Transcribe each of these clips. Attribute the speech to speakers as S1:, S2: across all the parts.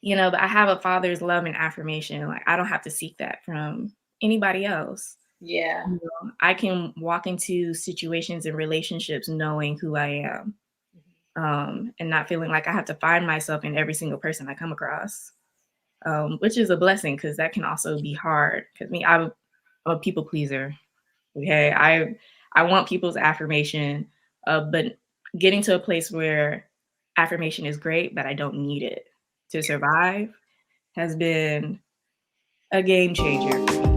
S1: but I have a father's love and affirmation. Like, I don't have to seek that from anybody else.
S2: Yeah.
S1: I can walk into situations and relationships knowing who I am, and not feeling like I have to find myself in every single person I come across, which is a blessing because that can also be hard. Because I'm a people pleaser. Okay, I want people's affirmation, but getting to a place where affirmation is great, but I don't need it to survive has been a game changer for me.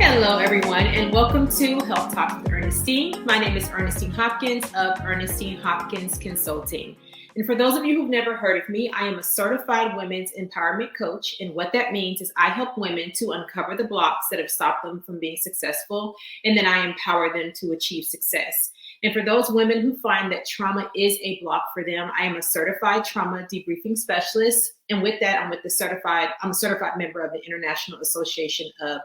S2: Hello, everyone, and welcome to Health Talk with Ernestine. My name is Ernestine Hopkins of Ernestine Hopkins Consulting. And for those of you who've never heard of me, I am a certified women's empowerment coach. And what that means is I help women to uncover the blocks that have stopped them from being successful, and then I empower them to achieve success. And for those women who find that trauma is a block for them, I am a certified trauma debriefing specialist. And with that, I'm a certified member of the International Association of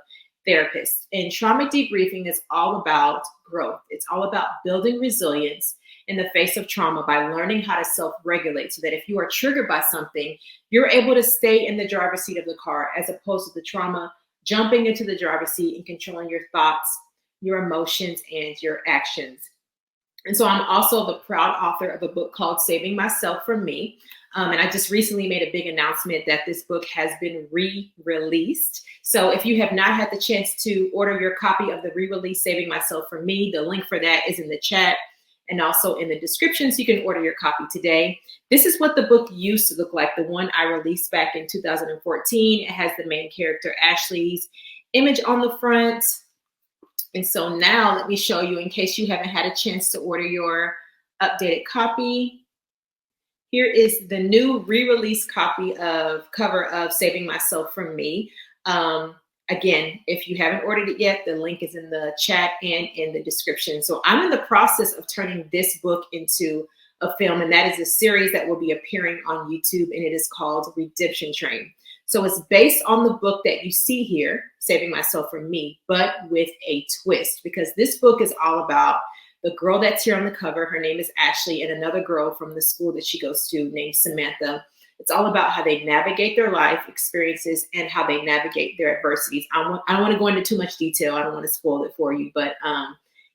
S2: Therapists. And trauma debriefing is all about growth. It's all about building resilience in the face of trauma by learning how to self-regulate so that if you are triggered by something, you're able to stay in the driver's seat of the car as opposed to the trauma jumping into the driver's seat and controlling your thoughts, your emotions, and your actions. And so I'm also the proud author of a book called Saving Myself from Me. And I just recently made a big announcement that this book has been re-released. So if you have not had the chance to order your copy of the re-release Saving Myself from Me, the link for that is in the chat and also in the description, so you can order your copy today. This is what the book used to look like, the one I released back in 2014. It has the main character Ashley's image on the front. And so now let me show you, in case you haven't had a chance to order your updated copy. Here is the new re-release cover of Saving Myself from Me. Again, if you haven't ordered it yet, the link is in the chat and in the description. So I'm in the process of turning this book into a film, and that is a series that will be appearing on YouTube, and it is called Redemption Train. So it's based on the book that you see here, Saving Myself from Me, but with a twist, because this book is all about the girl that's here on the cover. Her name is Ashley, and another girl from the school that she goes to named Samantha. It's all about how they navigate their life experiences and how they navigate their adversities. I don't want to go into too much detail. I don't want to spoil it for you, but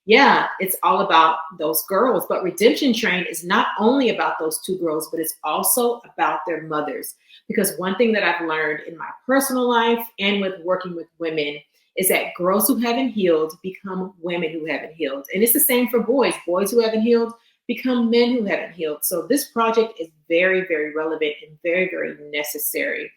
S2: yeah, it's all about those girls. But Redemption Train is not only about those two girls, but it's also about their mothers. Because one thing that I've learned in my personal life and with working with women is that girls who haven't healed become women who haven't healed. And it's the same for boys. Boys who haven't healed become men who haven't healed. So this project is very, very relevant and very, very necessary.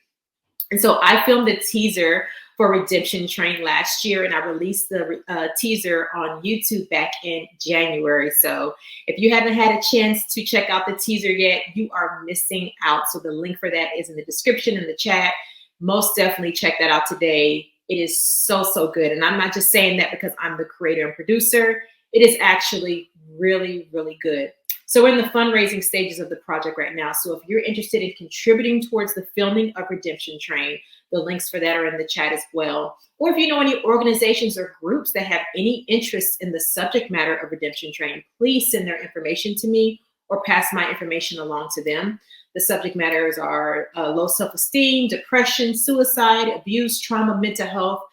S2: And so I filmed a teaser for Redemption Train last year, and I released the teaser on YouTube back in January. So if you haven't had a chance to check out the teaser yet, you are missing out. So the link for that is in the description in the chat. Most definitely check that out today. It is so, so good. And I'm not just saying that because I'm the creator and producer. It is actually really, really good. So we're in the fundraising stages of the project right now. So if you're interested in contributing towards the filming of Redemption Train, the links for that are in the chat as well. Or if you know any organizations or groups that have any interest in the subject matter of Redemption Train, please send their information to me or pass my information along to them. The subject matters are low self-esteem, depression, suicide, abuse, trauma, mental health,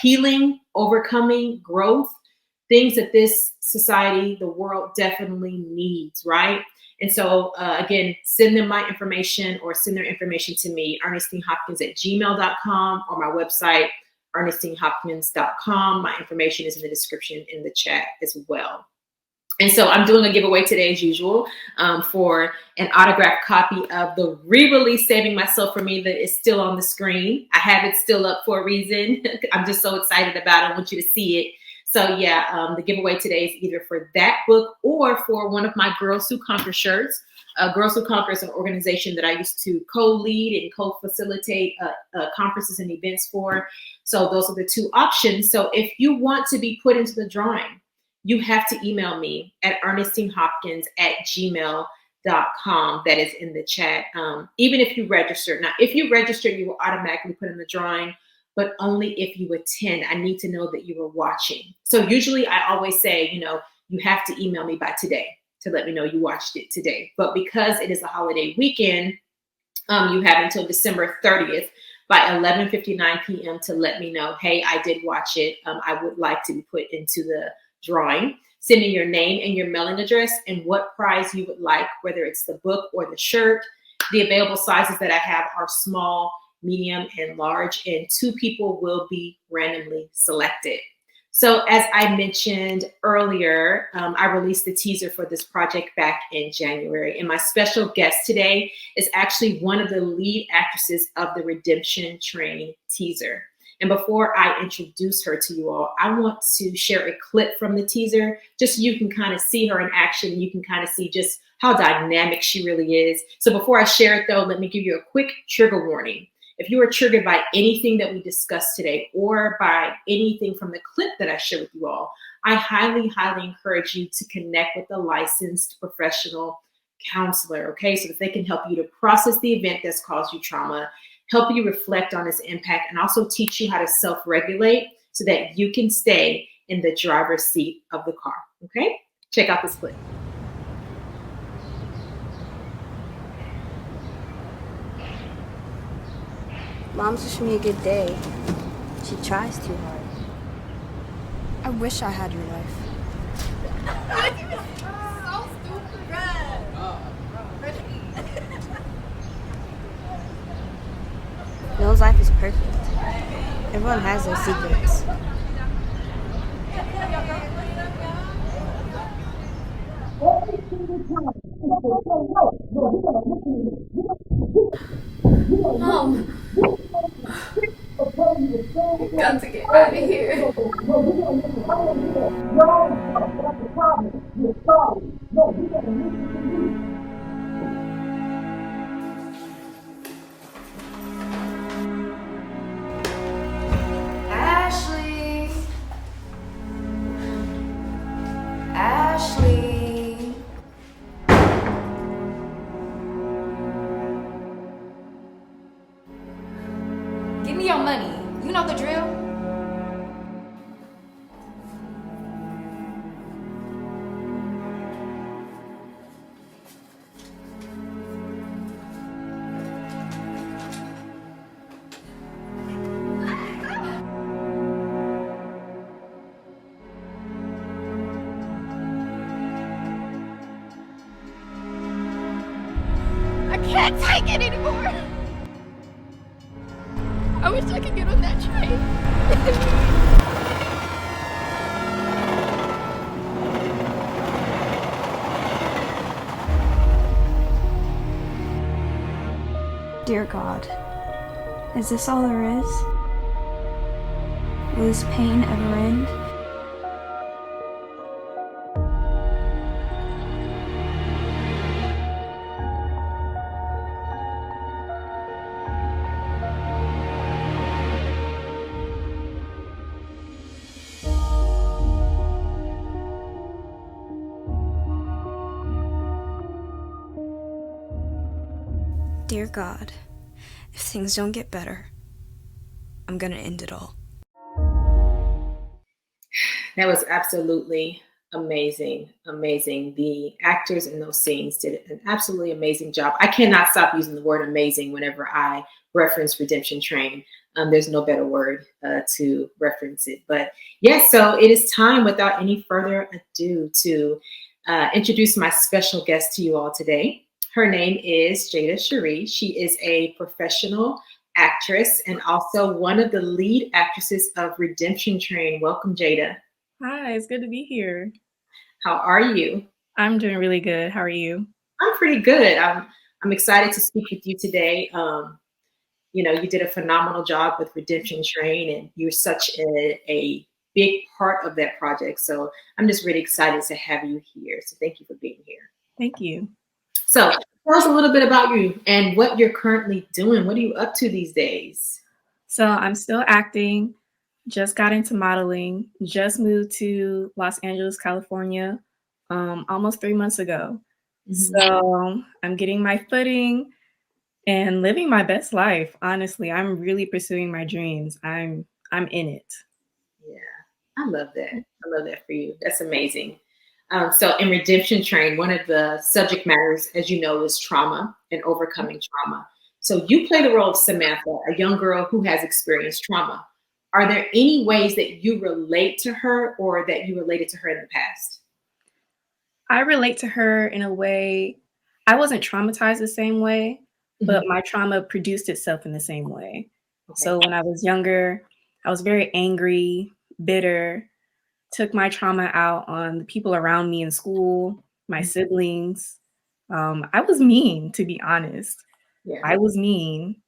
S2: healing, overcoming, growth, things that this society, the world definitely needs, right? And so, again, send them my information or send their information to me, ernestinehopkins@gmail.com, or my website, ernestinehopkins.com. My information is in the description in the chat as well. And so I'm doing a giveaway today as usual for an autographed copy of the re-release Saving Myself from Me that is still on the screen. I have it still up for a reason. I'm just so excited about it. I want you to see it. So yeah, the giveaway today is either for that book or for one of my Girls Who Conquer shirts. Girls Who Conquer is an organization that I used to co-lead and co-facilitate conferences and events for. So those are the two options. So if you want to be put into the drawing, you have to email me at ernestinehopkins@gmail.com. That is in the chat. Even if you register. Now, if you register, you will automatically put in the drawing, but only if you attend. I need to know that you are watching. So usually I always say, you have to email me by today to let me know you watched it today. But because it is a holiday weekend, you have until December 30th by 11:59 p.m. to let me know, hey, I did watch it. I would like to be put into the drawing. Send me your name and your mailing address and what prize you would like, whether it's the book or the shirt. The available sizes that I have are small, medium, and large, and 2 people will be randomly selected. So as I mentioned earlier, I released the teaser for this project back in January. And my special guest today is actually one of the lead actresses of the Redemption Train teaser. And before I introduce her to you all, I want to share a clip from the teaser, just so you can kind of see her in action. And you can kind of see just how dynamic she really is. So before I share it, though, let me give you a quick trigger warning. If you are triggered by anything that we discussed today or by anything from the clip that I share with you all, I highly, highly encourage you to connect with a licensed professional counselor, okay? So that they can help you to process the event that's caused you trauma, help you reflect on its impact, and also teach you how to self-regulate so that you can stay in the driver's seat of the car, okay? Check out this clip.
S3: Mom's wishing me a good day. She tries too hard. I wish I had your life. Noah's life is perfect. Everyone has their secrets.
S4: Mom! Got to get out of here. Ashley! Ashley! Give me your money. You know the drill. I can't take it anymore. I wish I could get on that train.
S3: Dear God, is this all there is? Will this pain ever end? Dear God, if things don't get better, I'm gonna end it all.
S2: That was absolutely amazing, amazing. The actors in those scenes did an absolutely amazing job. I cannot stop using the word amazing whenever I reference Redemption Train. There's no better word to reference it. But yes, so it is time without any further ado to introduce my special guest to you all today. Her name is Jada Cherie. She is a professional actress and also one of the lead actresses of Redemption Train. Welcome, Jada.
S1: Hi, it's good to be here.
S2: How are you?
S1: I'm doing really good. How are you?
S2: I'm pretty good. I'm excited to speak with you today. You did a phenomenal job with Redemption Train, and you're such a big part of that project. So I'm just really excited to have you here. So thank you for being here.
S1: Thank you.
S2: So tell us a little bit about you and what you're currently doing. What are you up to these days?
S1: So I'm still acting, just got into modeling, just moved to Los Angeles, California, almost 3 months ago.
S2: Mhm.
S1: So I'm getting my footing and living my best life. Honestly, I'm really pursuing my dreams. I'm in it.
S2: Yeah, I love that. I love that for you. That's amazing. So, in Redemption Train, one of the subject matters, as you know, is trauma and overcoming trauma. So, you play the role of Samantha, a young girl who has experienced trauma. Are there any ways that you relate to her or that you related to her in the past?
S1: I relate to her in a way. I wasn't traumatized the same way, but
S2: Mhm.
S1: my trauma produced itself in the same way.
S2: Okay.
S1: So when I was younger, I was very angry, bitter, took my trauma out on the people around me in school, my
S2: Mhm.
S1: siblings. I was mean, to be honest.
S2: Yeah.
S1: I was mean.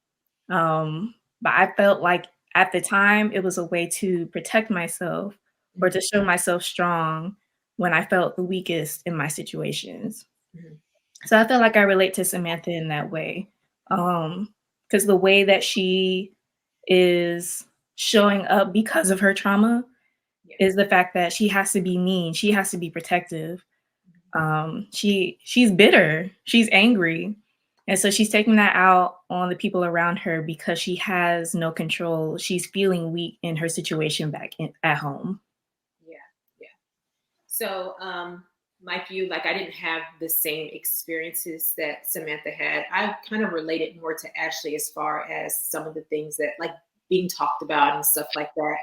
S1: But I felt like at the time it was a way to protect myself or
S2: Mhm.
S1: to show myself strong when I felt the weakest in my situations.
S2: Mhm.
S1: So I feel like I relate to Samantha in that way. Because the way that she is showing up because of her trauma
S2: Yeah.
S1: is the fact that she has to be mean, she has to be protective. She's bitter, she's angry, and so she's taking that out on the people around her because she has no control. She's feeling weak in her situation at home.
S2: Yeah. Yeah. So, like you, like I didn't have the same experiences that Samantha had. I kind of related more to Ashley as far as some of the things that like being talked about and stuff like that.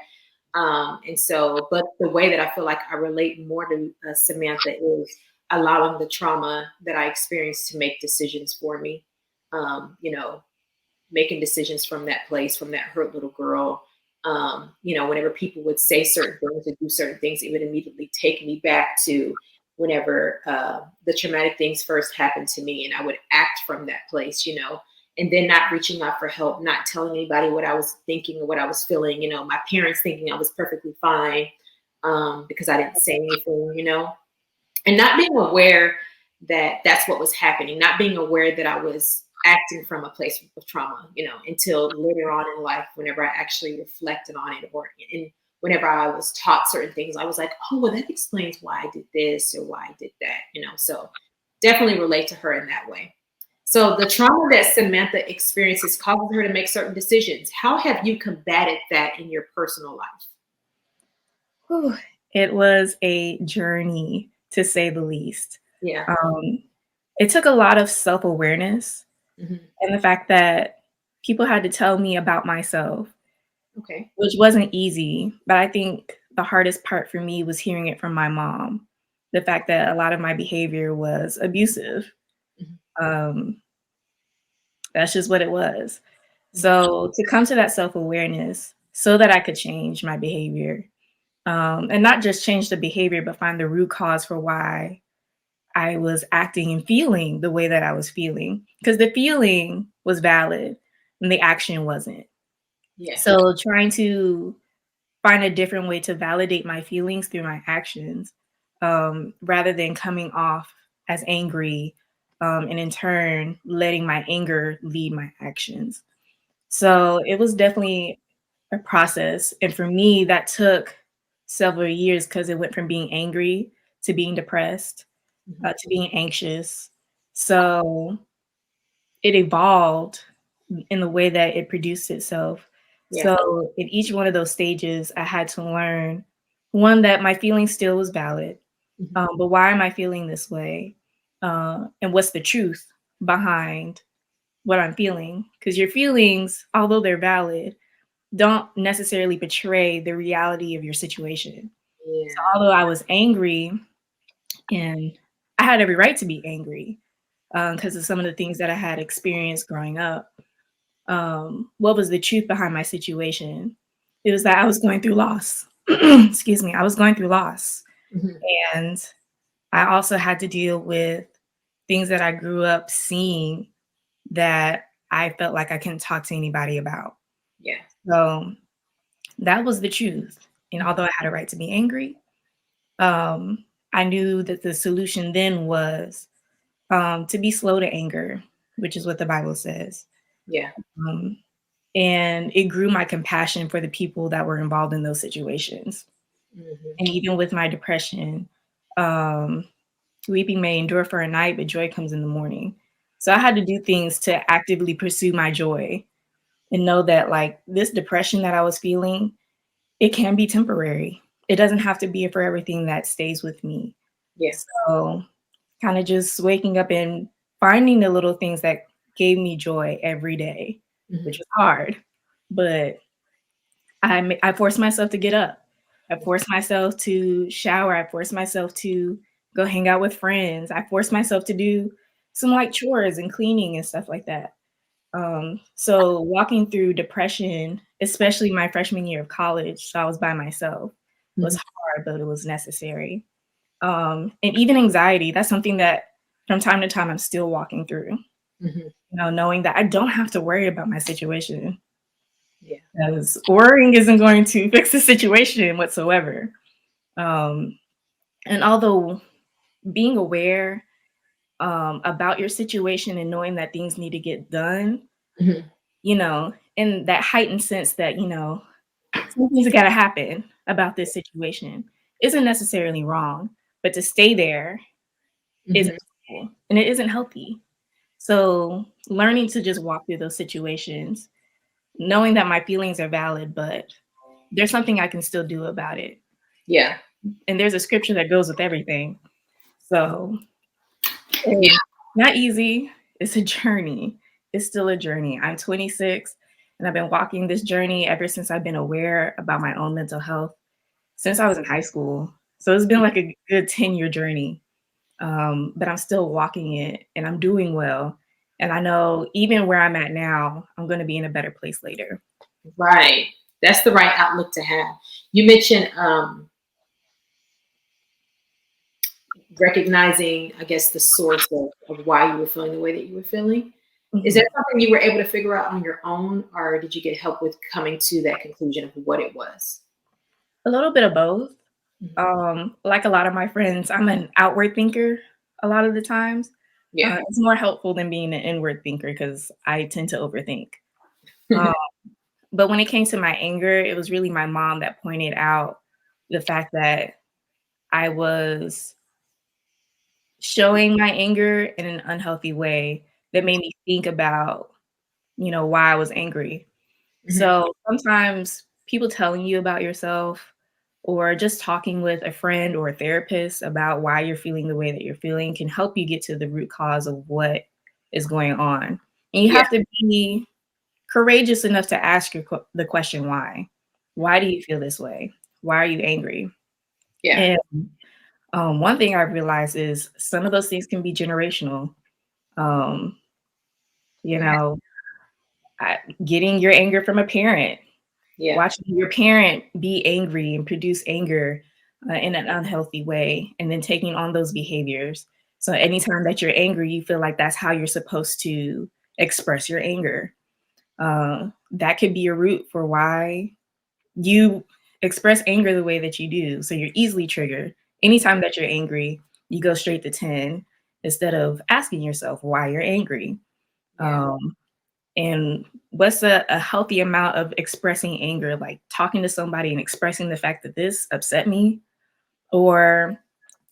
S2: And so, but the way that I feel like I relate more to Samantha is allowing the trauma that I experienced to make decisions for me. You know, making decisions from that place, from that hurt little girl. Whenever people would say certain things or do certain things, it would immediately take me back to whenever the traumatic things first happened to me, and I would act from that place, and then not reaching out for help, not telling anybody what I was thinking or what I was feeling, my parents thinking I was perfectly fine because I didn't say anything, and not being aware that that's what was happening, not being aware that I was acting from a place of trauma, until later on in life, whenever I actually reflected on it, or whenever I was taught certain things, I was like, oh, well, that explains why I did this or why I did that, So definitely relate to her in that way. So the trauma that Samantha experiences causes her to make certain decisions. How have you combated that in your personal life?
S1: Whew. It was a journey, to say the least.
S2: Yeah.
S1: Um, it took a lot of self awareness
S2: Hmm.
S1: and the fact that people had to tell me about myself,
S2: Okay.
S1: which wasn't easy. But I think the hardest part for me was hearing it from my mom. The fact that a lot of my behavior was abusive.
S2: Hmm.
S1: Um, that's just what it was.
S2: Hmm.
S1: So to come to that self awareness so that I could change my behavior, and not just change the behavior, but find the root cause for why I was acting and feeling the way that I was feeling. Because the feeling was valid and the action wasn't.
S2: Yeah.
S1: So trying to find a different way to validate my feelings through my actions, rather than coming off as angry, and in turn letting my anger lead my actions. So it was definitely a process. And for me, that took several years because it went from being angry to being depressed,
S2: Hmm.
S1: to being anxious. So it evolved in the way that it produced itself.
S2: Yeah.
S1: So in each one of those stages, I had to learn one, that my feeling still was valid,
S2: Hmm.
S1: but why am I feeling this way? And what's the truth behind what I'm feeling? Because your feelings, although they're valid, don't necessarily portray the reality of your situation. So
S2: Yeah.
S1: although I was angry, and I had every right to be angry because of some of the things that I had experienced growing up, what was the truth behind my situation? It was that I was going through loss. Excuse me, I was going through loss.
S2: Hmm.
S1: And I also had to deal with things that I grew up seeing that I felt like I couldn't talk to anybody about.
S2: Yeah.
S1: So that was the truth. And
S2: Mhm.
S1: although I had a right to be angry, um, I knew that the solution then was to be slow to anger, which is what the Bible says.
S2: Yeah.
S1: Um, and it grew my compassion for the people that were involved in those situations.
S2: Mm-hmm.
S1: And even with my depression, um, weeping may endure for a night, but joy comes in the morning. So I had to do things to actively pursue my joy and know that like this depression that I was feeling, it can be temporary. It doesn't have to be a forever thing that stays with me.
S2: Yeah.
S1: So kind of just waking up and finding the little things that gave me joy every day,
S2: Mm-hmm.
S1: which is hard, but I forced myself to get up. I forced myself to shower. I forced myself to go hang out with friends. I forced myself to do some like chores and cleaning and stuff like that. So walking through depression, especially my freshman year of college, so I was by myself, was hard, but it was necessary. And even anxiety, that's something that from time to time I'm still walking through.
S2: Mm-hmm.
S1: Knowing that I don't have to worry about my situation.
S2: Yeah.
S1: Because worrying isn't going to fix the situation whatsoever. Um, and although being aware about your situation and knowing that things need to get done,
S2: Mm-hmm.
S1: in that heightened sense that, something's got to happen about this situation isn't necessarily wrong, but to stay there isn't
S2: Mm-hmm.
S1: cool and it isn't healthy. So learning to just walk through those situations, knowing that my feelings are valid, but there's something I can still do about it.
S2: Yeah.
S1: And there's a scripture that goes with everything. So
S2: Yeah.
S1: it's not easy. It's a journey. It's still a journey. I'm 26 and I've been walking this journey ever since I've been aware about my own mental health since I was in high school. So it's been like a good 10-year journey. But I'm still walking it and I'm doing well. And I know even where I'm at now, I'm going to be in a better place later.
S2: Right. That's the right outlook to have. You mentioned recognizing, I guess, the source of why you were feeling the way that you were feeling. Is
S1: Mhm.
S2: that something you were able to figure out on your own, or did you get help with coming to that conclusion of what it was?
S1: A little bit of both.
S2: Mhm.
S1: Like a lot of my friends, I'm an outward thinker a lot of the times.
S2: Yeah.
S1: It's more helpful than being an inward thinker because I tend to overthink. Um, but when it came to my anger, it was really my mom that pointed out the fact that I was showing my anger in an unhealthy way that made me think about, why I was angry.
S2: Mhm.
S1: So sometimes people telling you about yourself or just talking with a friend or a therapist about why you're feeling the way that you're feeling can help you get to the root cause of what is going on. And you
S2: Yeah.
S1: have to be courageous enough to ask the question why. Why do you feel this way? Why are you angry?
S2: Yeah.
S1: And one thing I realized is some of those things can be generational. Um, you
S2: Okay.
S1: know, getting your anger from a parent,
S2: Yeah.
S1: watching your parent be angry and produce anger in an unhealthy way, and then taking on those behaviors. So anytime that you're angry, you feel like that's how you're supposed to express your anger. That could be a root for why you express anger the way that you do. So you're easily triggered. Anytime that you're angry, you go straight to 10 instead of asking yourself why you're angry.
S2: Yeah.
S1: Um, and what's a healthy amount of expressing anger, like talking to somebody and expressing the fact that this upset me? Or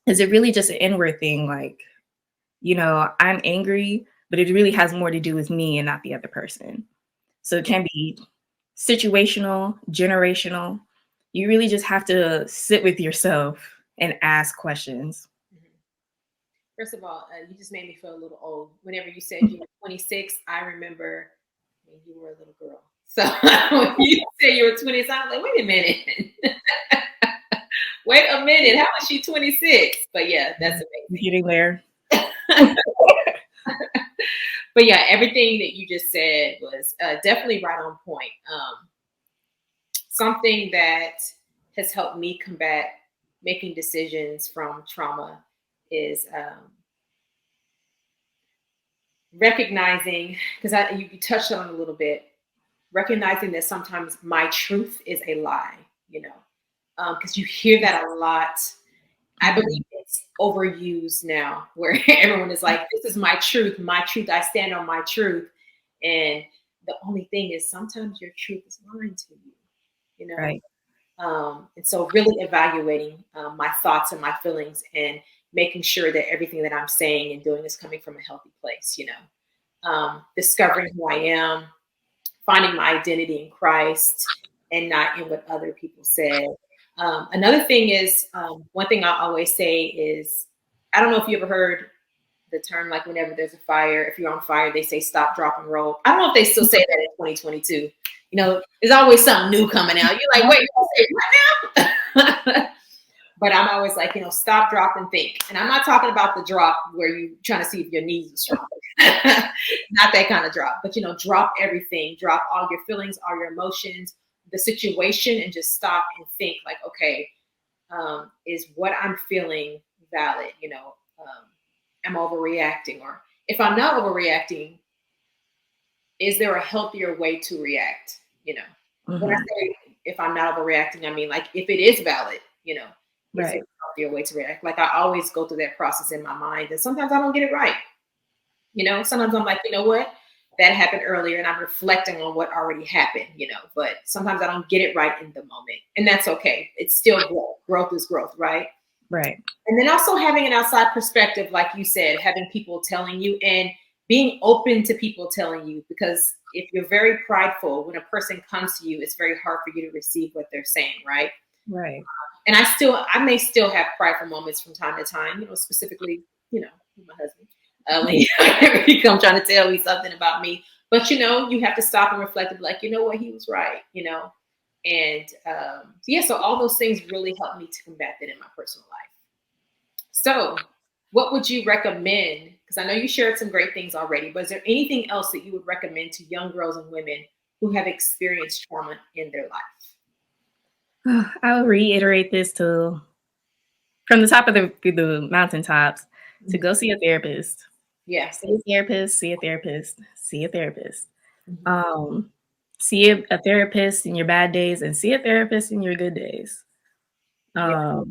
S1: is it really just an inward thing? Like, I'm angry, but it really has more to do with me and not the other person. So it can be situational, generational. You really just have to sit with yourself and ask questions.
S2: Mhm. First of all, you just made me feel a little old. Whenever you said you were 26, I remember when you were a little girl. So when you said you were 26, I was like, wait a minute. Wait a minute. How is she 26? But yeah, that's amazing.
S1: Getting there.
S2: But yeah, everything that you just said was definitely right on point. Something that has helped me combat making decisions from trauma is recognizing, because you touched on it a little bit, recognizing that sometimes my truth is a lie, because you hear that a lot. I believe in it's overused now, where everyone is like, this is my truth, I stand on my truth. And the only thing is sometimes your truth is lying to you, you know?
S1: Right.
S2: And so really evaluating my thoughts and my feelings and making sure that everything that I'm saying and doing is coming from a healthy place, you know, discovering who I am, finding my identity in Christ and not in what other people said. Another thing is, one thing I always say is, I don't know if you ever heard the term, like whenever there's a fire, if you're on fire, they say stop, drop, and roll. I don't know if they still say that in 2022. You know, there's always something new coming out. You're like, wait, you say what now? But I'm always like, you know, stop, drop, and think. And I'm not talking about the drop where you're trying to see if your knees are strong. Not that kind of drop. But, you know, drop everything. Drop all your feelings, all your emotions, the situation, and just stop and think like, okay, is what I'm feeling valid? You know, am I overreacting? Or if I'm not overreacting, is there a healthier way to react? You know, when I say if I'm not overreacting, I mean, like, if it is valid, you know, is there
S1: Right.
S2: a healthier way to react? Like, I always go through that process in my mind, and sometimes I don't get it right. You know, sometimes I'm like, you know what? That happened earlier, and I'm reflecting on what already happened, you know, but sometimes I don't get it right in the moment. And that's okay. It's still growth. Growth is growth, right?
S1: Right.
S2: And then also having an outside perspective, like you said, having people telling you and being open to people telling you, because if you're very prideful, when a person comes to you, it's very hard for you to receive what they're saying, right?
S1: Right.
S2: And I may still have prideful moments from time to time, you know, specifically, you know, with my husband. When he come trying to tell me something about me, but you know, you have to stop and reflect and be like, you know what, he was right, you know, and yeah, so all those things really help me to combat that in my personal life. So, what would you recommend? Because I know you shared some great things already, but is there anything else that you would recommend to young girls and women who have experienced trauma in their life?
S1: I will reiterate this to from the top of the mountaintops to go see a therapist.
S2: Yeah.
S1: See a therapist, see a therapist, see a therapist.
S2: Mhm.
S1: See a therapist in your bad days and see a therapist in your good days.
S2: Yeah.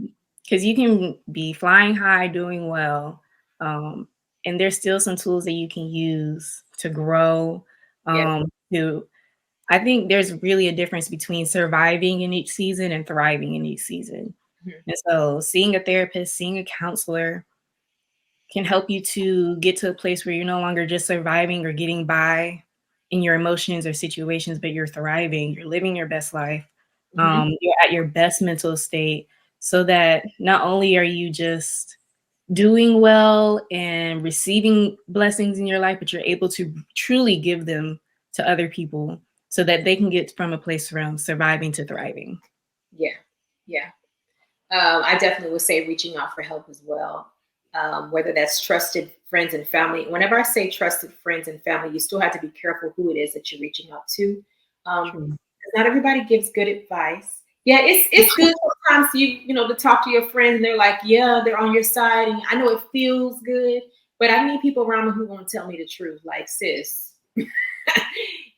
S1: Because you can be flying high, doing well, and there's still some tools that you can use to grow.
S2: Yeah.
S1: To I think there's really a difference between surviving in each season and thriving in each season.
S2: Mhm.
S1: And so, seeing a therapist, seeing a counselor can help you to get to a place where you're no longer just surviving or getting by in your emotions or situations, but you're thriving, you're living your best life.
S2: Mhm.
S1: You're at your best mental state so that not only are you just doing well and receiving blessings in your life, but you're able to truly give them to other people so that they can get from a place from surviving to thriving.
S2: Yeah. Yeah. I definitely would say reaching out for help as well. Whether that's trusted friends and family. Whenever I say trusted friends and family, you still have to be careful who it is that you're reaching out to.
S1: True.
S2: 'Cause not everybody gives good advice. Yeah, it's good sometimes you know to talk to your friends and they're like, yeah, they're on your side, and I know it feels good, but I need people around me who won't tell me the truth. Like, sis,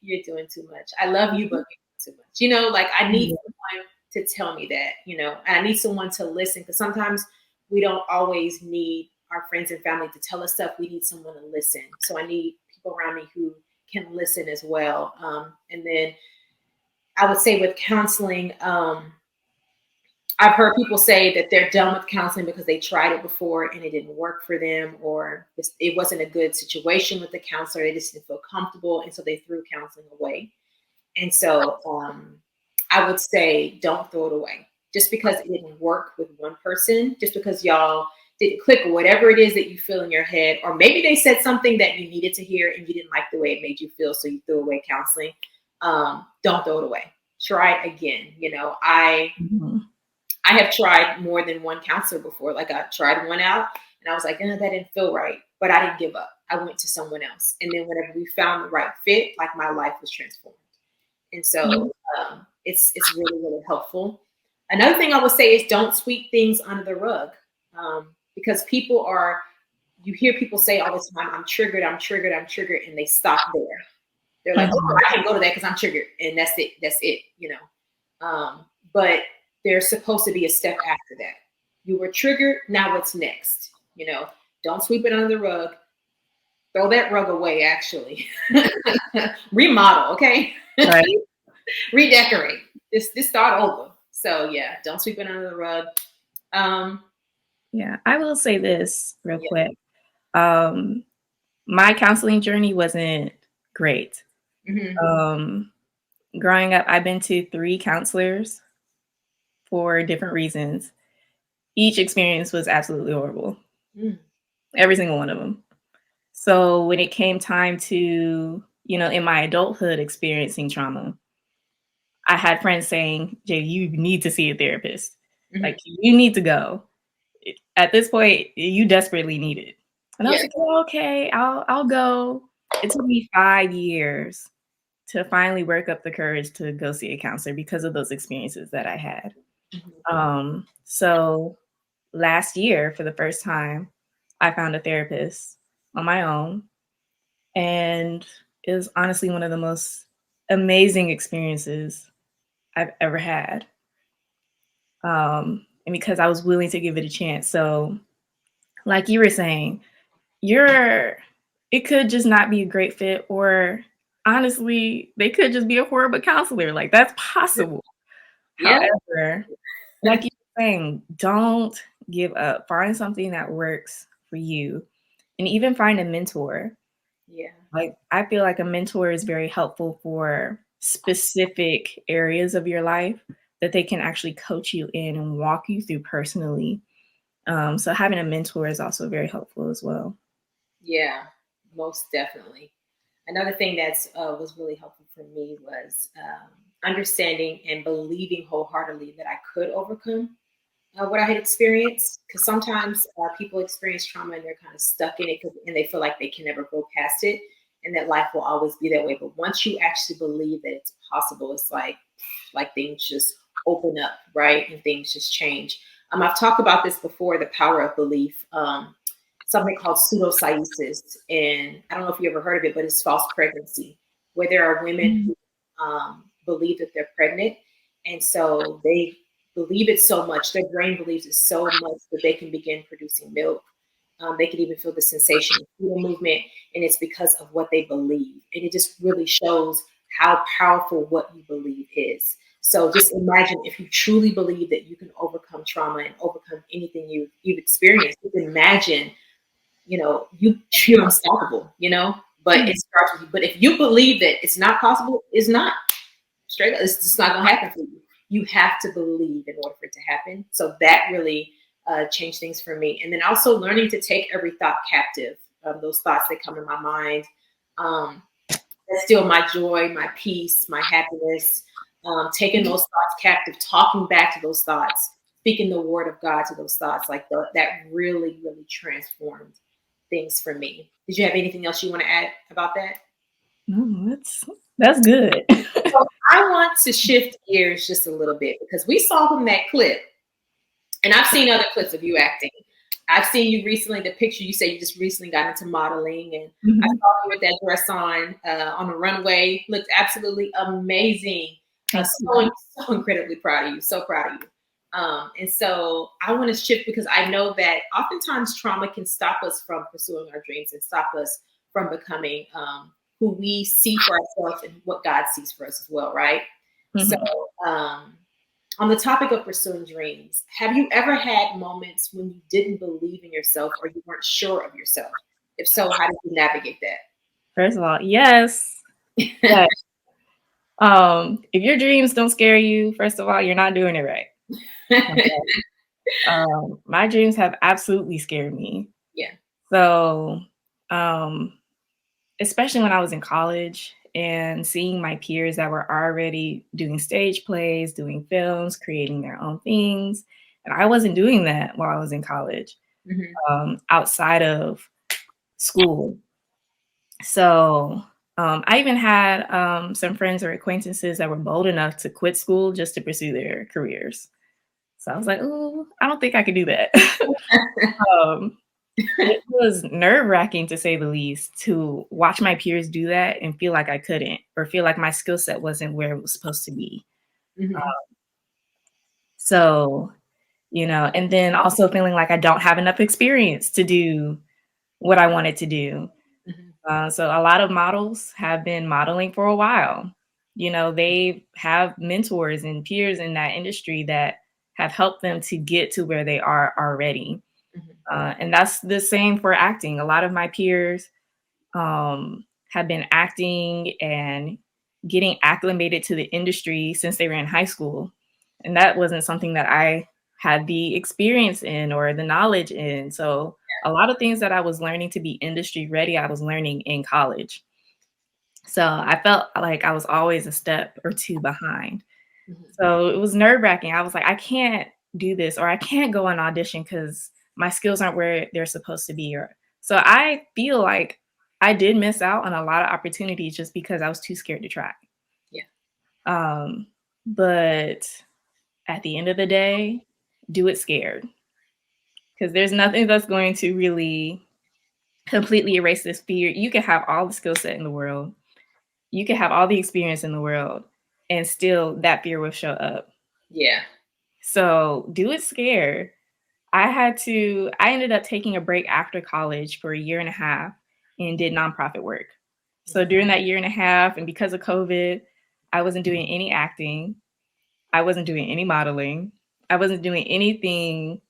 S2: you're doing too much. I love you, but you're doing too much. You know, like I need someone to tell me that, you know, and I need someone to listen because sometimes we don't always need our friends and family to tell us stuff. We need someone to listen. So I need people around me who can listen as well. And then I would say with counseling, I've heard people say that they're done with counseling because they tried it before and it didn't work for them, or it wasn't a good situation with the counselor. They just didn't feel comfortable. And so they threw counseling away. And so I would say don't throw it away. Just because it didn't work with one person, just because y'all didn't click or whatever it is that you feel in your head, or maybe they said something that you needed to hear and you didn't like the way it made you feel, so you threw away counseling. Don't throw it away. Try it again. You know,
S1: Mhm.
S2: I have tried more than one counselor before. Like I tried one out and I was like, that didn't feel right, but I didn't give up. I went to someone else. And then whenever we found the right fit, like my life was transformed. And so it's really, really helpful. Another thing I would say is don't sweep things under the rug, because you hear people say all the time, I'm triggered, and they stop there. They're like, oh, I can't go to that because I'm triggered. And that's it, you know. But there's supposed to be a step after that. You were triggered. Now what's next? Don't sweep it under the rug. Throw that rug away, actually. Remodel, okay?
S1: Right.
S2: Redecorate. Just start over. So yeah, don't sweep it under the rug.
S1: Yeah, I will say this real
S2: Yeah.
S1: quick. My counseling journey wasn't great. Growing up, I've been to 3 counselors for different reasons. Each experience was absolutely horrible. Every single one of them. So when it came time to, in my adulthood experiencing trauma, I had friends saying, Jay, you need to see a therapist. Like, you need to go. At this point, you desperately need it. And I was like, oh, okay, I'll go. It took me 5 years to finally work up the courage to go see a counselor because of those experiences that I had. So last year, for the first time, I found a therapist on my own. And it was honestly one of the most amazing experiences I've ever had. And because I was willing to give it a chance. So, like you were saying, it could just not be a great fit, or honestly, they could just be a horrible counselor. Like, that's possible.
S2: Yeah.
S1: However, like you were saying, don't give up. Find something that works for you, and even find a mentor.
S2: Yeah.
S1: Like, I feel like a mentor is very helpful for specific areas of your life that they can actually coach you in and walk you through personally. So having a mentor is also very helpful as well.
S2: Yeah, most definitely. Another thing that's was really helpful for me was understanding and believing wholeheartedly that I could overcome what I had experienced. Because sometimes people experience trauma and they're kind of stuck in it and they feel like they can never go past it and that life will always be that way. But once you actually believe that it's possible, it's like things just open up, right? And things just change. I've talked about this before, the power of belief. Something called pseudosciasis. And I don't know if you ever heard of it, but it's false pregnancy, where there are women who believe that they're pregnant. And so they believe it so much, their brain believes it so much that they can begin producing milk. They can even feel the sensation of fetal movement. And it's because of what they believe. And it just really shows how powerful what you believe is. So just imagine if you truly believe that you can overcome trauma and overcome anything you've experienced. You can imagine you're unstoppable, but it starts with you. But if you believe that it's not possible, it's not. Straight up, it's just not gonna happen for you. You have to believe in order for it to happen. So that really changed things for me. And then also learning to take every thought captive. Those thoughts that come in my mind, that steal my joy, my peace, my happiness. Taking those thoughts captive, talking back to those thoughts, speaking the word of God to those thoughts, that really, really transformed things for me. Did you have anything else you want to add about that?
S1: No, that's good.
S2: So I want to shift gears just a little bit because we saw from that clip, and I've seen other clips of you acting. I've seen you recently, the picture you say you just recently got into modeling, and I saw you with that dress on the runway. Looked absolutely amazing. So incredibly proud of you. So proud of you. And so I want to shift because I know that oftentimes trauma can stop us from pursuing our dreams and stop us from becoming who we see for ourselves and what God sees for us as well, right? So on the topic of pursuing dreams, have you ever had moments when you didn't believe in yourself or you weren't sure of yourself? If so, how did you navigate that?
S1: First of all, yes. Yes. If your dreams don't scare you, first of all, you're not doing it right. Okay. My dreams have absolutely scared me.
S2: Yeah.
S1: So, especially when I was in college and seeing my peers that were already doing stage plays, doing films, creating their own things. And I wasn't doing that while I was in college, outside of school. So I even had some friends or acquaintances that were bold enough to quit school just to pursue their careers. So I was like, oh, I don't think I could do that. It was nerve-wracking, to say the least, to watch my peers do that and feel like I couldn't, or feel like my skill set wasn't where it was supposed to be. So and then also feeling like I don't have enough experience to do what I wanted to do.
S2: Mhm.
S1: So a lot of models have been modeling for a while. They have mentors and peers in that industry that have helped them to get to where they are already.
S2: Mhm.
S1: And that's the same for acting. A lot of my peers have been acting and getting acclimated to the industry since they were in high school. And that wasn't something that I had the experience in or the knowledge in. So a lot of things that I was learning to be industry ready, I was learning in college. So I felt like I was always a step or two behind.
S2: Mhm.
S1: So it was nerve wracking. I was like, I can't do this or I can't go on audition because my skills aren't where they're supposed to be. Or so I feel like I did miss out on a lot of opportunities just because I was too scared to try.
S2: Yeah.
S1: Um, but at the end of the day, do it scared because there's nothing that's going to really completely erase this fear. You can have all the skill set in the world, you can have all the experience in the world, and still that fear will show up.
S2: Yeah.
S1: So do it scared. I ended up taking a break after college for a year and a half and did nonprofit work. So
S2: Mhm.
S1: during that year and a half, and because of COVID, I wasn't doing any acting. I wasn't doing any modeling. I wasn't doing anything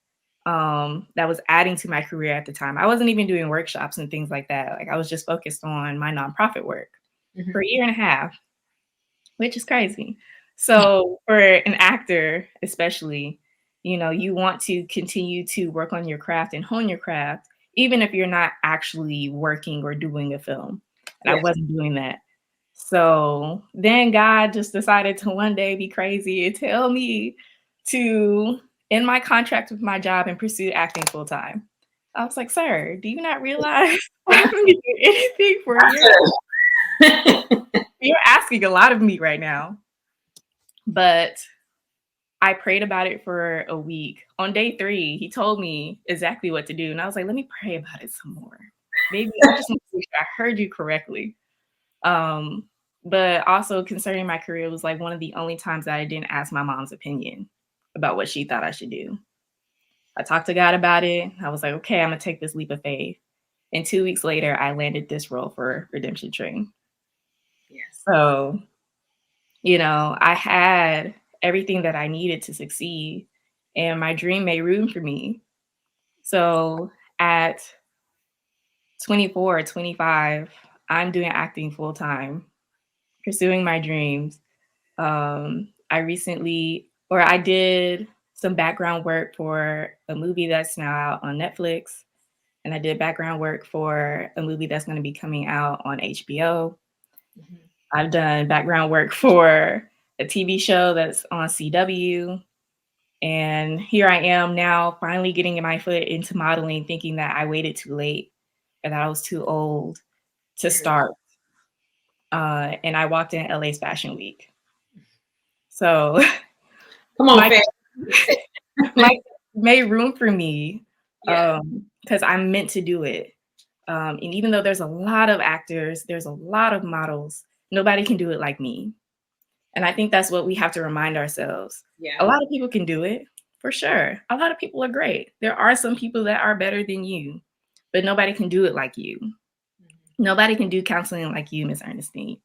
S1: that was adding to my career at the time. I wasn't even doing workshops and things like that. Like I was just focused on my nonprofit work for
S2: Mhm.
S1: a year and a half, which is crazy. So for an actor, especially, you want to continue to work on your craft and hone your craft, even if you're not actually working or doing a film. And I
S2: Yeah.
S1: wasn't doing that. So then God just decided to one day be crazy and tell me to end my contract with my job and pursue acting full time. I was like, sir, do you not realize I haven't been doing anything for a year? You're asking a lot of me right now. But I prayed about it for a week. On day 3, he told me exactly what to do, and I was like, "Let me pray about it some more. Maybe I just want to make sure I heard you correctly." But also concerning my career, it was like one of the only times that I didn't ask my mom's opinion about what she thought I should do. I talked to God about it. I was like, "Okay, I'm gonna take this leap of faith." And 2 weeks later, I landed this role for Redemption Train.
S2: Yes.
S1: So, I had everything that I needed to succeed, and my dream made room for me. So at 24, 25, I'm doing acting full time, pursuing my dreams. I did some background work for a movie that's now out on Netflix, and I did background work for a movie that's going to be coming out on HBO.
S2: Mhm.
S1: I've done background work for a TV show that's on CW. And here I am now finally getting my foot into modeling, thinking that I waited too late or that I was too old to
S2: Mhm.
S1: start. And I walked in LA's Fashion Week. So
S2: Come on,
S1: my
S2: fam.
S1: my made room for me
S2: Yeah.
S1: because I'm meant to do it. And even though there's a lot of actors, there's a lot of models, nobody can do it like me. And I think that's what we have to remind ourselves.
S2: Yeah.
S1: A lot of people can do it, for sure. A lot of people are great. There are some people that are better than you, but nobody can do it like you.
S2: Mhm.
S1: Nobody can do counseling like you, Miss Ernestine.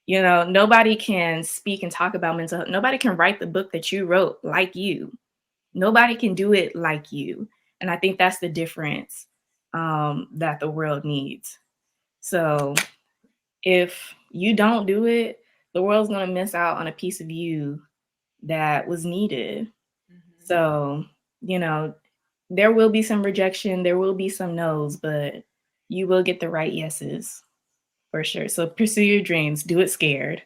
S1: Nobody can speak and talk about mental health. Nobody can write the book that you wrote like you. Nobody can do it like you. And I think that's the difference that the world needs. So if you don't do it, the world's going to miss out on a piece of you that was needed.
S2: Mhm.
S1: So, you know, there will be some rejection, there will be some no's, but you will get the right yeses for sure. So pursue your dreams, do it scared,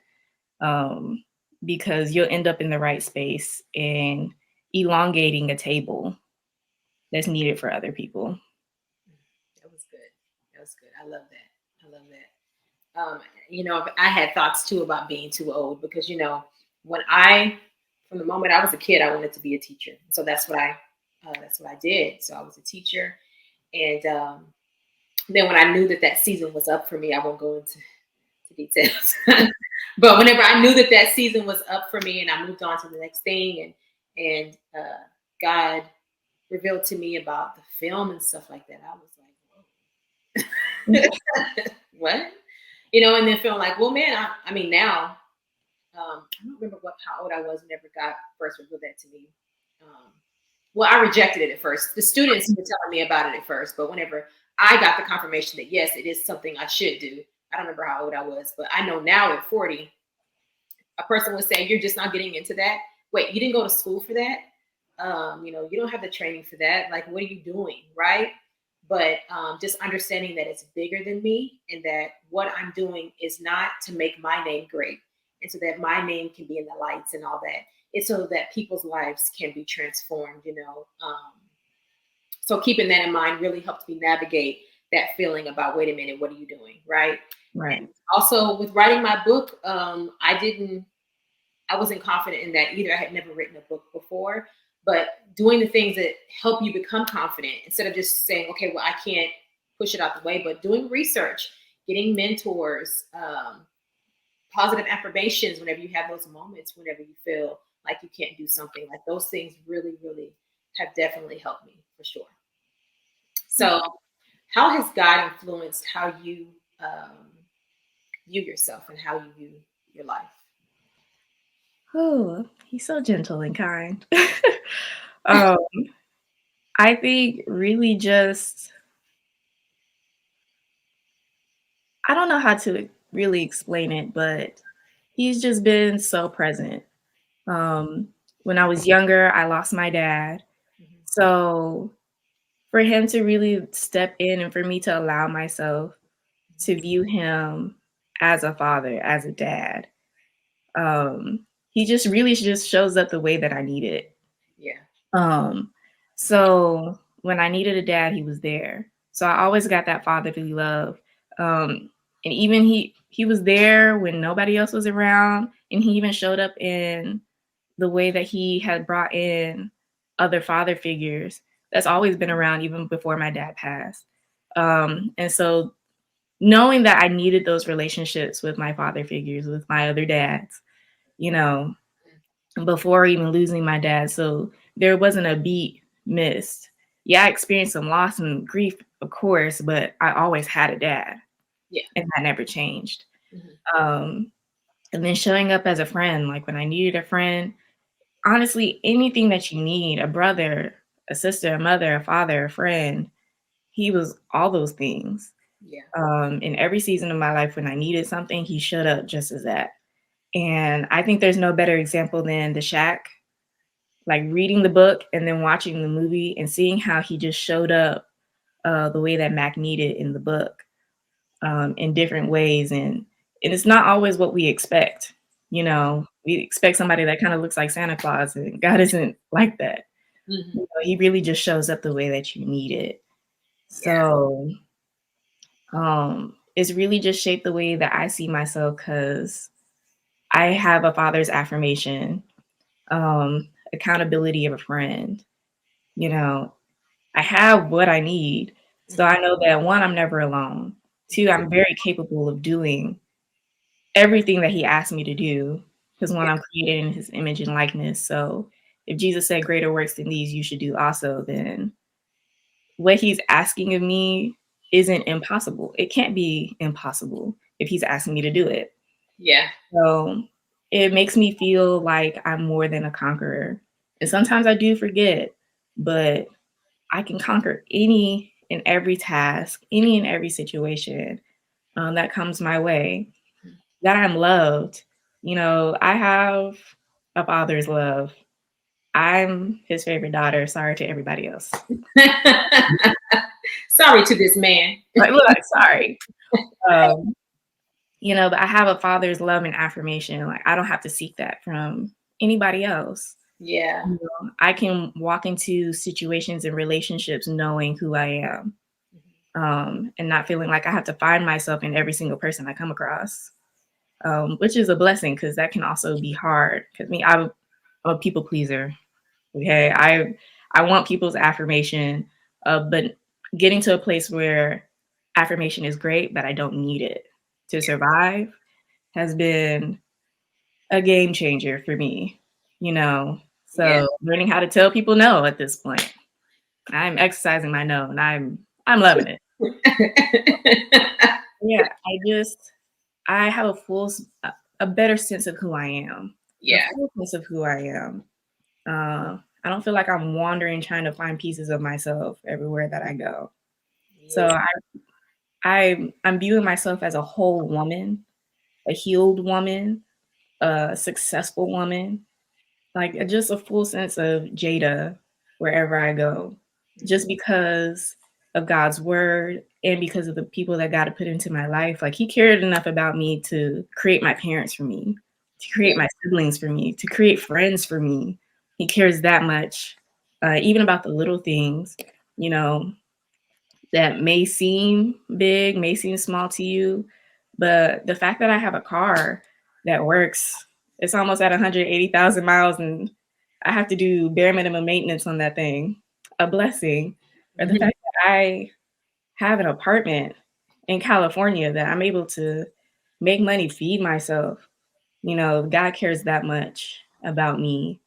S1: um, because you'll end up in the right space and elongating a table that's needed for other people.
S2: That was good. That was good. I love that. I love that. I had thoughts too about being too old because from the moment I was a kid, I wanted to be a teacher. So that's what I did. So I was a teacher, and then when I knew that season was up for me, I won't go into details. But whenever I knew that season was up for me, and I moved on to the next thing, and God revealed to me about the film and stuff like that, I was like, whoa. What? And then feeling like, well, man, I mean, now, I don't remember how old I was whenever God first revealed that to me. Well, I rejected it at first. The students were telling me about it at first, but whenever I got the confirmation that, yes, it is something I should do, I don't remember how old I was, but I know now at 40, a person would say, you're just not getting into that. Wait, you didn't go to school for that? You don't have the training for that. Like, what are you doing? Right. But just understanding that it's bigger than me and that what I'm doing is not to make my name great. And so that my name can be in the lights and all that. It's so that people's lives can be transformed. So keeping that in mind really helped me navigate that feeling about, wait a minute, what are you doing? Right.
S1: Right.
S2: And also with writing my book, I wasn't confident in that either. I had never written a book before, but doing the things that help you become confident instead of just saying, okay, well, I can't push it out the way, but doing research, getting mentors, positive affirmations whenever you have those moments, whenever you feel like you can't do something, like those things really, really have definitely helped me for sure. So how has God influenced how you view yourself and how you view your life?
S1: Oh, he's so gentle and kind. um, I think really just I don't know how to really explain it, but he's just been so present. Um, when I was younger, I lost my dad.
S2: Mm-hmm.
S1: So for him to really step in and for me to allow myself to view him as a father, as a dad, he just really just shows up the way that I need it.
S2: Yeah.
S1: So when I needed a dad, he was there. So I always got that fatherly love. And even he was there when nobody else was around, and he even showed up in the way that he had brought in other father figures that's always been around even before my dad passed. And so knowing that I needed those relationships with my father figures, with my other dads, you know, before even losing my dad. So there wasn't a beat missed. Yeah, I experienced some loss and grief, of course, but I always had a dad.
S2: Yeah.
S1: And that never changed.
S2: Mm-hmm.
S1: And then showing up as a friend, like when I needed a friend, honestly, anything that you need, a brother, a sister, a mother, a father, a friend, he was all those things.
S2: Yeah.
S1: In every season of my life, when I needed something, he showed up just as that. And I think there's no better example than The Shack, like reading the book and then watching the movie and seeing how he just showed up the way that Mac needed in the book, in different ways. And it's not always what we expect. We expect somebody that kind of looks like Santa Claus, and God isn't like that.
S2: Mm-hmm.
S1: He really just shows up the way that you need it.
S2: Yeah.
S1: So it's really just shaped the way that I see myself, because I have a father's affirmation, accountability of a friend. I have what I need. So I know that, one, I'm never alone. Two, I'm very capable of doing everything that he asked me to do, because one, I'm created in his image and likeness. So if Jesus said greater works than these you should do also, then what he's asking of me isn't impossible. It can't be impossible if he's asking me to do it.
S2: Yeah.
S1: So it makes me feel like I'm more than a conqueror. And sometimes I do forget, but I can conquer any and every task, any and every situation that comes my way, that I'm loved. I have a father's love. I'm his favorite daughter. Sorry to everybody else.
S2: Sorry to this man.
S1: Look, sorry. But I have a father's love and affirmation. Like, I don't have to seek that from anybody else.
S2: Yeah.
S1: I can walk into situations and relationships knowing who I am, and not feeling like I have to find myself in every single person I come across, which is a blessing, because that can also be hard. Because I'm a people pleaser. Okay, I want people's affirmation, but getting to a place where affirmation is great, but I don't need it to survive, has been a game changer for me. So learning how to tell people no at this point. I'm exercising my no, and I'm loving it. Yeah, I have a better sense of who I am.
S2: Yeah.
S1: A full sense of who I am. I don't feel like I'm wandering trying to find pieces of myself everywhere that I go. So I'm viewing myself as a whole woman, a healed woman, a successful woman, like just a full sense of Jada wherever I go, just because of God's word and because of the people that God had put into my life. Like he cared enough about me to create my parents for me, to create my siblings for me, to create friends for me. He cares that much, even about the little things, you know, that may seem big, may seem small to you, but the fact that I have a car that works, it's almost at 180,000 miles, and I have to do bare minimum maintenance on that thing, a blessing. Or the fact that I have an apartment in California that I'm able to make money, feed myself. You know, God cares that much about me.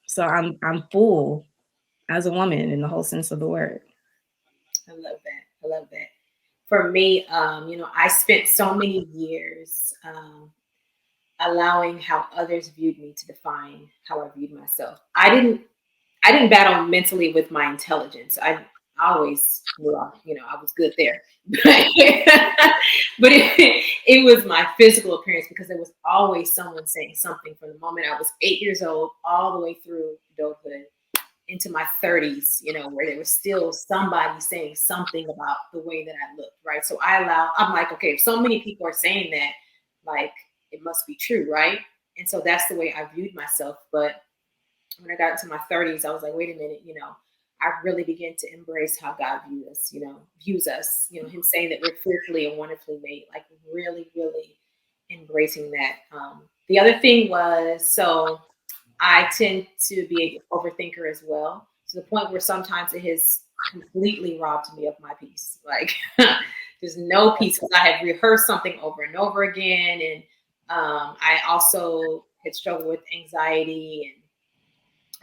S1: So I'm full as a woman in the whole sense of the word.
S2: I love that. I love that. For me, I spent so many years allowing how others viewed me to define how I viewed myself. I didn't battle mentally with my intelligence. I always knew I was good there. But it was my physical appearance because there was always someone saying something from the moment I was 8 years old all the way through adulthood into my 30s, where there was still somebody saying something about the way that I looked, right? So I'm like, okay, if so many people are saying that, like, it must be true, right? And so that's the way I viewed myself. But when I got into my 30s, I was like, wait a minute, I really began to embrace how God views us, him saying that we're fearfully and wonderfully made, like really, really embracing that. The other thing was, so I tend to be an overthinker as well, to the point where sometimes it has completely robbed me of my peace. Like there's no peace because I had rehearsed something over and over again. And I also had struggled with anxiety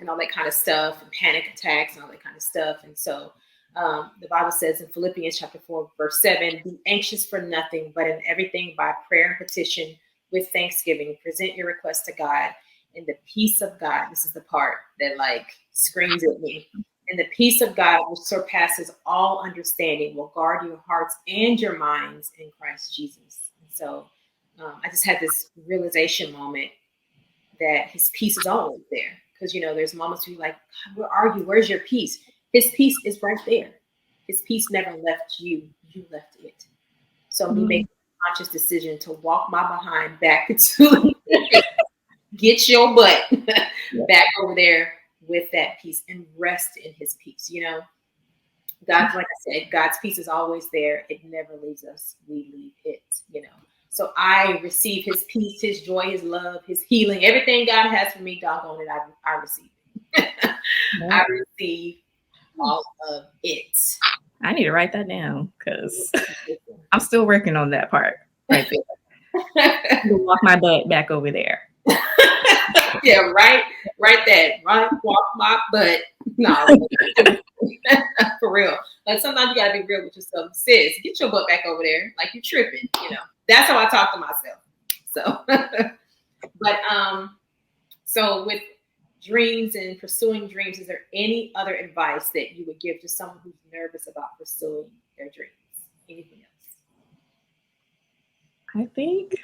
S2: and all that kind of stuff, and panic attacks and all that kind of stuff. And so the Bible says in Philippians chapter 4, verse 7, be anxious for nothing, but in everything by prayer and petition with thanksgiving, present your request to God. And the peace of God, this is the part that like screams at me. And the peace of God, which surpasses all understanding, will guard your hearts and your minds in Christ Jesus. And so I just had this realization moment that his peace is always there. Because, there's moments where you're like, God, where are you? Where's your peace? His peace is right there. His peace never left you. You left it. So me making a conscious decision to walk my behind back to get your butt back over there with that peace and rest in his peace. God's, like I said, God's peace is always there. It never leaves us. We leave it, So I receive his peace, his joy, his love, his healing, everything God has for me, doggone it, I receive it. I receive all of it.
S1: I need to write that down because I'm still working on that part right there. Walk my butt back over there.
S2: Yeah, right that. Right, walk my butt. No, for real. Like sometimes you gotta be real with yourself. Sis, get your butt back over there. Like you tripping, That's how I talk to myself. So, but so with dreams and pursuing dreams, is there any other advice that you would give to someone who's nervous about pursuing their dreams? Anything else?
S1: I think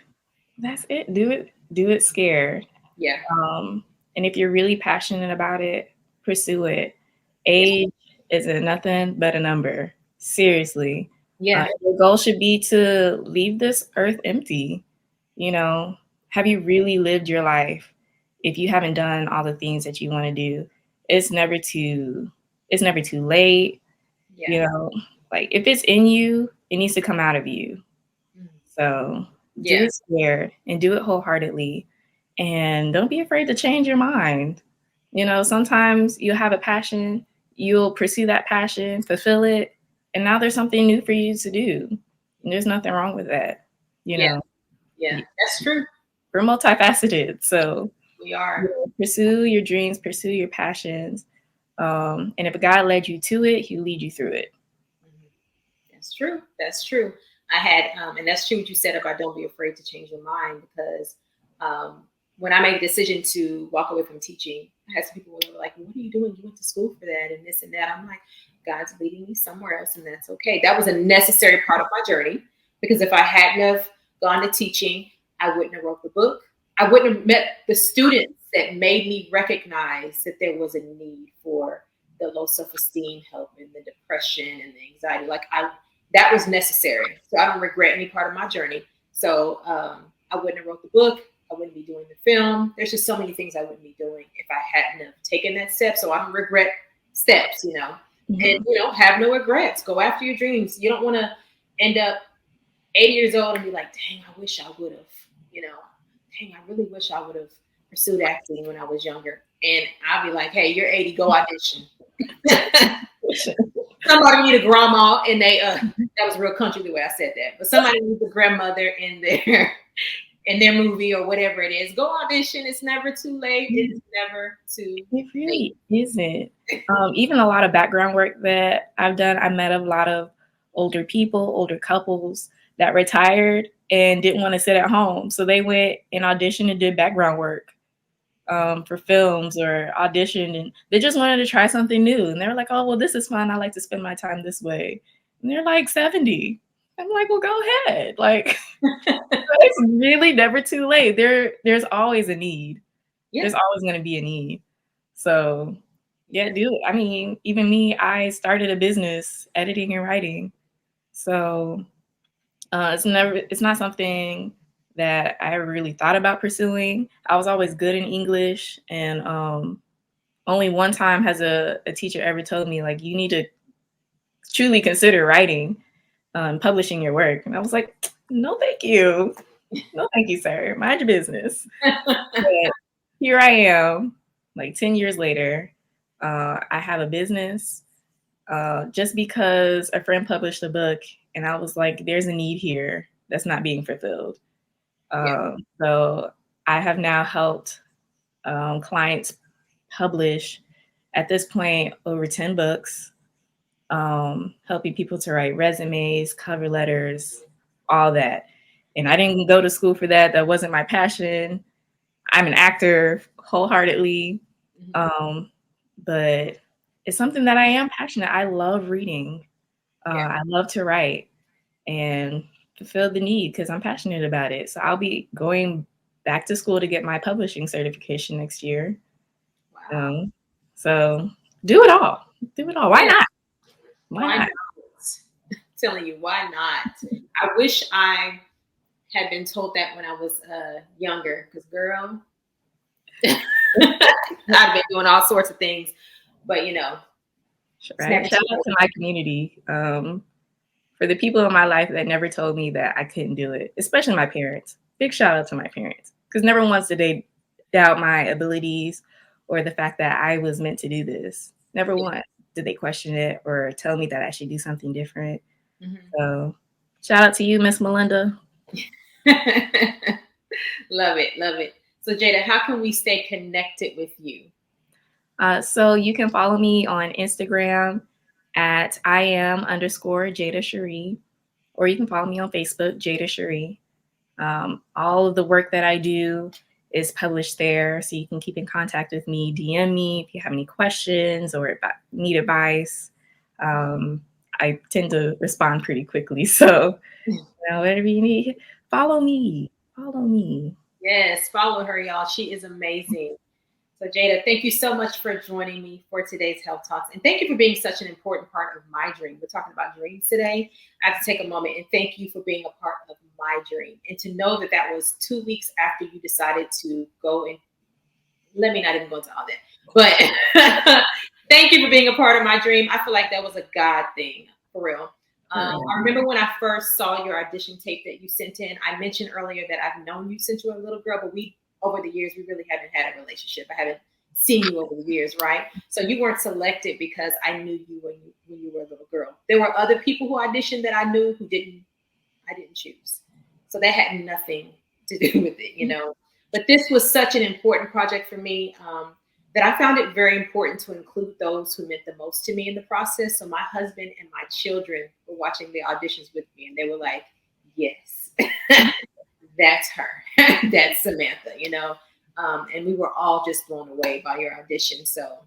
S1: that's it. Do it scared.
S2: Yeah.
S1: And if you're really passionate about it, pursue it. Age isn't nothing but a number. Seriously.
S2: Yeah.
S1: The goal should be to leave this earth empty. Have you really lived your life? If you haven't done all the things that you want to do, it's never too late.
S2: Yeah.
S1: Like if it's in you, it needs to come out of you. So do it scared and do it wholeheartedly. And don't be afraid to change your mind. Sometimes you'll have a passion, you'll pursue that passion, fulfill it, and now there's something new for you to do. And there's nothing wrong with that.
S2: Yeah, that's true.
S1: We're multifaceted, so
S2: we are.
S1: pursue your dreams, pursue your passions. And if God led you to it, he'll lead you through it.
S2: That's true. That's true. I had, and that's true what you said about don't be afraid to change your mind, because when I made a decision to walk away from teaching, I had some people who were like, what are you doing? You went to school for that and this and that. I'm like, God's leading me somewhere else, and that's okay. That was a necessary part of my journey, because if I hadn't have gone to teaching, I wouldn't have wrote the book. I wouldn't have met the students that made me recognize that there was a need for the low self-esteem help and the depression and the anxiety. That was necessary. So I don't regret any part of my journey. So I wouldn't have wrote the book. I wouldn't be doing the film. There's just so many things I wouldn't be doing if I hadn't have taken that step. So I don't regret steps,
S1: Mm-hmm.
S2: And, have no regrets. Go after your dreams. You don't want to end up 80 years old and be like, dang, I wish I would have, dang, I really wish I would have pursued acting when I was younger. And I'll be like, hey, you're 80, go audition. Somebody need a grandma, and that was real country the way I said that. But somebody needs a grandmother in their movie or whatever it is. Go audition. It's never too late. It's never too
S1: It really isn't. Even a lot of background work that I've done, I met a lot of older people, older couples that retired and didn't want to sit at home. So they went and auditioned and did background work for films, or auditioned, and they just wanted to try something new. And they were like, oh, well, this is fun. I like to spend my time this way. And they're like 70. I'm like, well, go ahead. Like, it's really never too late. There's always a need. Yeah. There's always going to be a need. So yeah, do it. I mean, even me, I started a business, editing and writing. So it's not something that I really thought about pursuing. I was always good in English, and only one time has a teacher ever told me, like, you need to truly consider writing, publishing your work. And I was like, no, thank you. No, thank you, sir. Mind your business. But here I am, like 10 years later. I have a business just because a friend published a book, and I was like, there's a need here that's not being fulfilled. So I have now helped clients publish, at this point, over 10 books, helping people to write resumes, cover letters, all that. And I didn't go to school for that. That wasn't my passion. I'm an actor wholeheartedly, but it's something that I am passionate. I love reading. I love to write and fulfill the need because I'm passionate about it. So I'll be going back to school to get my publishing certification next year. Wow. So do it all. Do it all. Why not? Why not?
S2: I'm telling you, why not? I wish I had been told that when I was younger, because girl, I've been doing all sorts of things, but
S1: right. Shout out to my community. For the people in my life that never told me that I couldn't do it, especially my parents. Big shout out to my parents, because never once did they doubt my abilities or the fact that I was meant to do this. Never once did they question it or tell me that I should do something different. So shout out to you, Miss Melinda.
S2: Love it. Love it. So Jada, how can we stay connected with you?
S1: So you can follow me on Instagram at @IAM_Jada Cherie, or you can follow me on Facebook, Jada Cherie. All of the work that I do is published there, so you can keep in contact with me. DM me if you have any questions or need advice. I tend to respond pretty quickly, so whatever you need, follow me. Follow me.
S2: Yes, follow her, y'all. She is amazing. So Jada, thank you so much for joining me for today's Health Talks. And thank you for being such an important part of my dream. We're talking about dreams today. I have to take a moment and thank you for being a part of my dream. And to know that that was 2 weeks after you decided to go, and let me not even go into all that. But thank you for being a part of my dream. I feel like that was a God thing, for real. I remember when I first saw your audition tape that you sent in. I mentioned earlier that I've known you since you were a little girl, but over the years, we really haven't had a relationship. I haven't seen you over the years, right? So you weren't selected because I knew you when you were a little girl. There were other people who auditioned that I knew who I didn't choose. So that had nothing to do with it, But this was such an important project for me that I found it very important to include those who meant the most to me in the process. So my husband and my children were watching the auditions with me, and they were like, yes, that's her. That's Samantha, you know. And we were all just blown away by your audition. So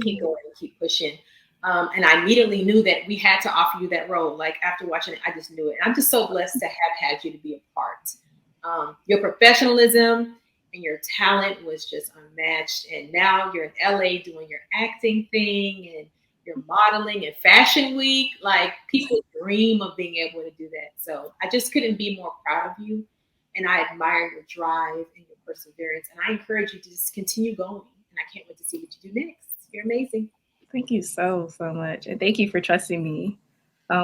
S2: keep going and keep pushing. And I immediately knew that we had to offer you that role. Like after watching it, I just knew it. And I'm just so blessed to have had you to be a part. Your professionalism and your talent was just unmatched. And now you're in LA doing your acting thing and you're modeling and fashion week. Like people dream of being able to do that. So I just couldn't be more proud of you. And I admire your drive and your perseverance. And I encourage you to just continue going. And I can't wait to see what you do next. You're amazing.
S1: Thank you so much. And thank you for trusting me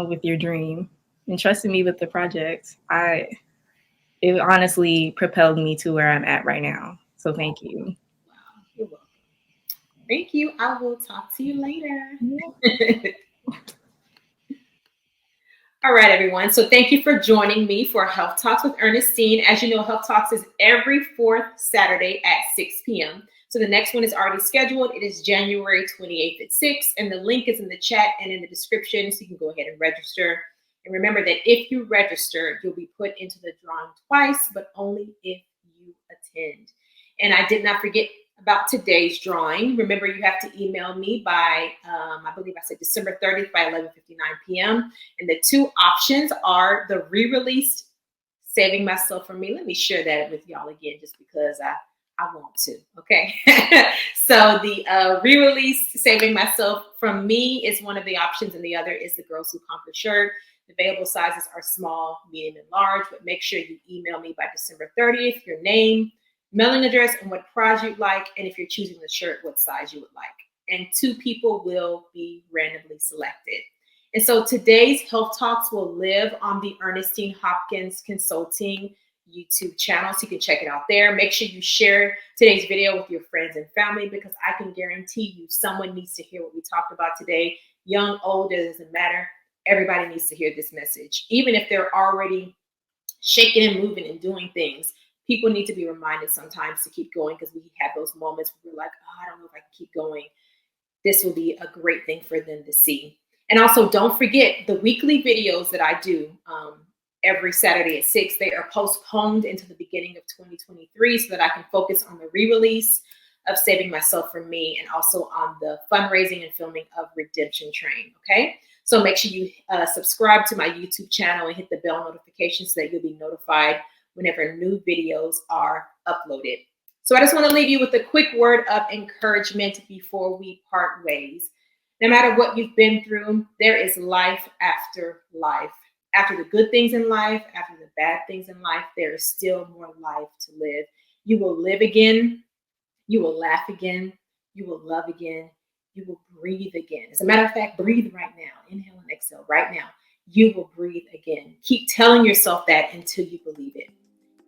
S1: with your dream and trusting me with the project. It honestly propelled me to where I'm at right now. So thank you.
S2: Wow, you're welcome. Thank you. I will talk to you later. All right, everyone. So thank you for joining me for Health Talks with Ernestine. As you know, Health Talks is every fourth Saturday at 6 p.m. So the next one is already scheduled. It is January 28th at 6, and the link is in the chat and in the description, so you can go ahead and register. And remember that if you register, you'll be put into the drawing twice, but only if you attend. And I did not forget about today's drawing. Remember, you have to email me by, I believe I said December 30th by 11:59 p.m. And the two options are the re-released Saving Myself from Me. Let me share that with y'all again, just because I want to, okay? So the re-released Saving Myself from Me is one of the options, and the other is the Girls Who Conquer shirt. The available sizes are small, medium, and large, but make sure you email me by December 30th, your name, mailing address, and what price you'd like, and if you're choosing the shirt, what size you would like. And 2 people will be randomly selected. And so today's Health Talks will live on the Ernestine Hopkins Consulting YouTube channel, so you can check it out there. Make sure you share today's video with your friends and family, because I can guarantee you someone needs to hear what we talked about today. Young, old, it doesn't matter. Everybody needs to hear this message. Even if they're already shaking and moving and doing things, people need to be reminded sometimes to keep going, because we have those moments where we're like, oh, I don't know if I can keep going. This will be a great thing for them to see. And also, don't forget the weekly videos that I do every Saturday at 6. They are postponed into the beginning of 2023 so that I can focus on the re-release of Saving Myself from Me and also on the fundraising and filming of Redemption Train, okay? So make sure you subscribe to my YouTube channel and hit the bell notification so that you'll be notified whenever new videos are uploaded. So I just want to leave you with a quick word of encouragement before we part ways. No matter what you've been through, there is life after life. After the good things in life, after the bad things in life, there is still more life to live. You will live again. You will laugh again. You will love again. You will breathe again. As a matter of fact, breathe right now. Inhale and exhale right now. You will breathe again. Keep telling yourself that until you believe it.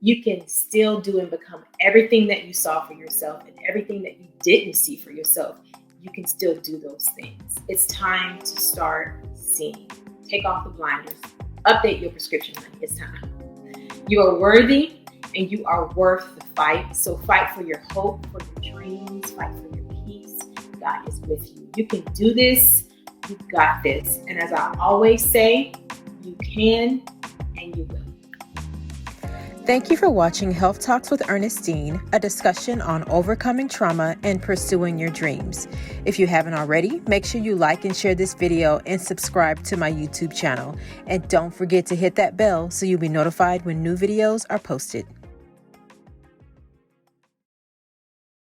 S2: You can still do and become everything that you saw for yourself and everything that you didn't see for yourself. You can still do those things. It's time to start seeing. Take off the blinders. Update your prescription money. It's time. You are worthy and you are worth the fight. So fight for your hope, for your dreams, fight for your peace. God is with you. You can do this. You got this. And as I always say, you can and you will.
S5: Thank you for watching Health Talks with Ernestine, a discussion on overcoming trauma and pursuing your dreams. If you haven't already, make sure you like and share this video and subscribe to my YouTube channel. And don't forget to hit that bell so you'll be notified when new videos are posted.